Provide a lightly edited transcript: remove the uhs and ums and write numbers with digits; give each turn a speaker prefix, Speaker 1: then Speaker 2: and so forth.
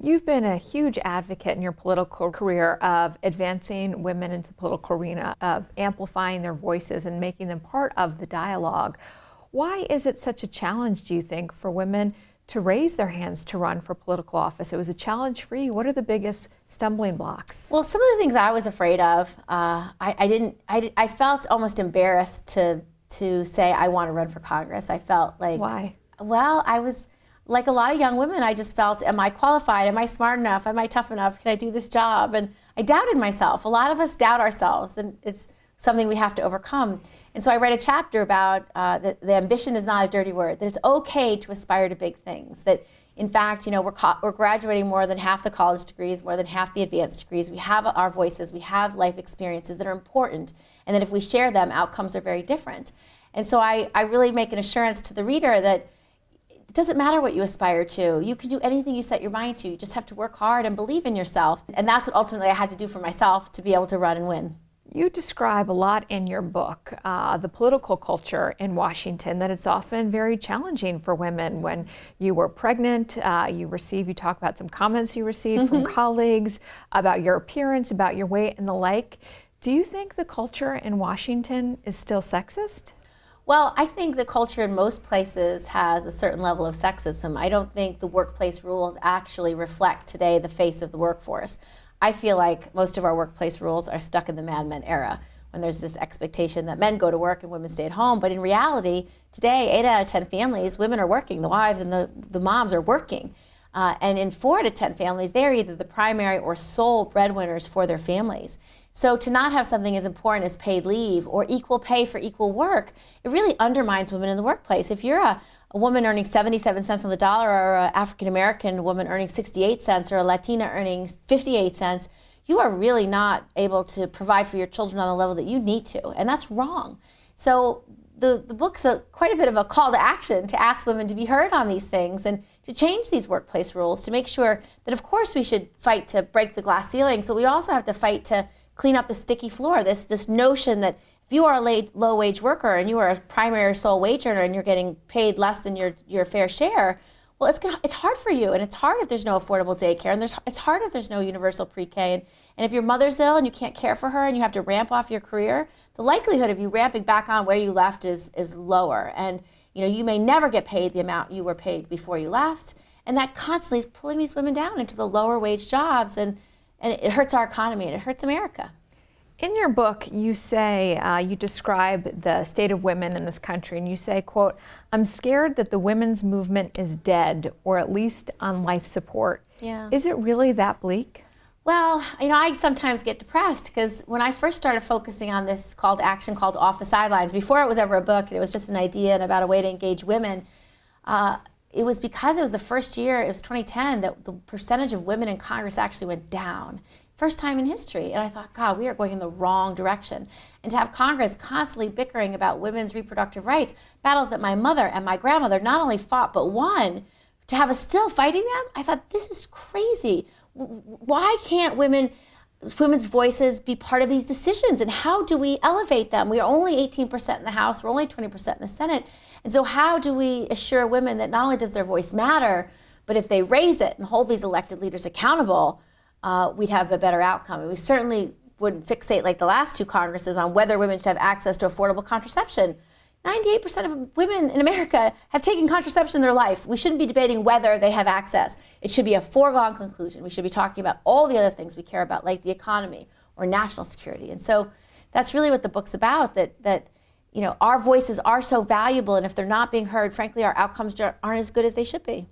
Speaker 1: You've been a huge advocate in your political career of advancing women into the political arena, of amplifying their voices and making them part of the dialogue. Why is it such a challenge, do you think, for women to raise their hands to run for political office? It was a challenge for you. What are the biggest stumbling blocks?
Speaker 2: Well, some of the things I was afraid of, I felt almost embarrassed to say I want to run for Congress. I felt like,
Speaker 1: why?
Speaker 2: Well, I was like a lot of young women. I just felt, am I qualified? Am I smart enough? Am I tough enough? Can I do this job? And I doubted myself. A lot of us doubt ourselves, and it's something we have to overcome. And so I write a chapter about that the ambition is not a dirty word, that it's okay to aspire to big things, that in fact, you know, we're graduating more than half the college degrees, more than half the advanced degrees. We have our voices, we have life experiences that are important, and that if we share them, outcomes are very different. And so I really make an assurance to the reader that it doesn't matter what you aspire to. You can do anything you set your mind to. You just have to work hard and believe in yourself. And that's what ultimately I had to do for myself to be able to run and win.
Speaker 1: You describe a lot in your book the political culture in Washington, that it's often very challenging for women. When you were pregnant, you talk about some comments you received from colleagues about your appearance, about your weight and the like. Do you think the culture in Washington is still sexist?
Speaker 2: Well, I think the culture in most places has a certain level of sexism. I don't think the workplace rules actually reflect today the face of the workforce. I feel like most of our workplace rules are stuck in the Mad Men era, when there's this expectation that men go to work and women stay at home. But in reality, today, 8 out of 10 families, women are working. The wives and the moms are working. And in 4 out of 10 families, they're either the primary or sole breadwinners for their families. So to not have something as important as paid leave or equal pay for equal work, it really undermines women in the workplace. If you're a woman earning 77 cents on the dollar, or an African-American woman earning 68 cents, or a Latina earning 58 cents, you are really not able to provide for your children on the level that you need to, and that's wrong. So the book's quite a bit of a call to action to ask women to be heard on these things and to change these workplace rules, to make sure that, of course, we should fight to break the glass ceilings, but we also have to fight to clean up the sticky floor, this notion that if you are a low-wage worker and you are a primary or sole wage earner and you're getting paid less than your fair share, well, it's hard for you, and it's hard if there's no affordable daycare, and it's hard if there's no universal pre-K, and if your mother's ill and you can't care for her and you have to ramp off your career, the likelihood of you ramping back on where you left is lower, and you know, you may never get paid the amount you were paid before you left, and that constantly is pulling these women down into the lower wage jobs, and it hurts our economy and it hurts America.
Speaker 1: In your book, you say, you describe the state of women in this country, and you say, quote, "I'm scared that the women's movement is dead, or at least on life support."
Speaker 2: Yeah.
Speaker 1: Is it really that bleak?
Speaker 2: Well, you know, I sometimes get depressed because when I first started focusing on this call to action called Off the Sidelines, before it was ever a book and it was just an idea and about a way to engage women, it was because it was the first year, it was 2010, that the percentage of women in Congress actually went down. First time in history. And I thought, God, we are going in the wrong direction. And to have Congress constantly bickering about women's reproductive rights, battles that my mother and my grandmother not only fought but won, to have us still fighting them, I thought, this is crazy. Why can't women's voices be part of these decisions? And how do we elevate them? We are only 18% in the House, we're only 20% in the Senate. And so how do we assure women that not only does their voice matter, but if they raise it and hold these elected leaders accountable, we'd have a better outcome. And we certainly wouldn't fixate like the last 2 Congresses on whether women should have access to affordable contraception. 98% of women in America have taken contraception in their life. We shouldn't be debating whether they have access. It should be a foregone conclusion. We should be talking about all the other things we care about, like the economy or national security. And so that's really what the book's about, that you know, our voices are so valuable, and if they're not being heard, frankly, our outcomes aren't as good as they should be.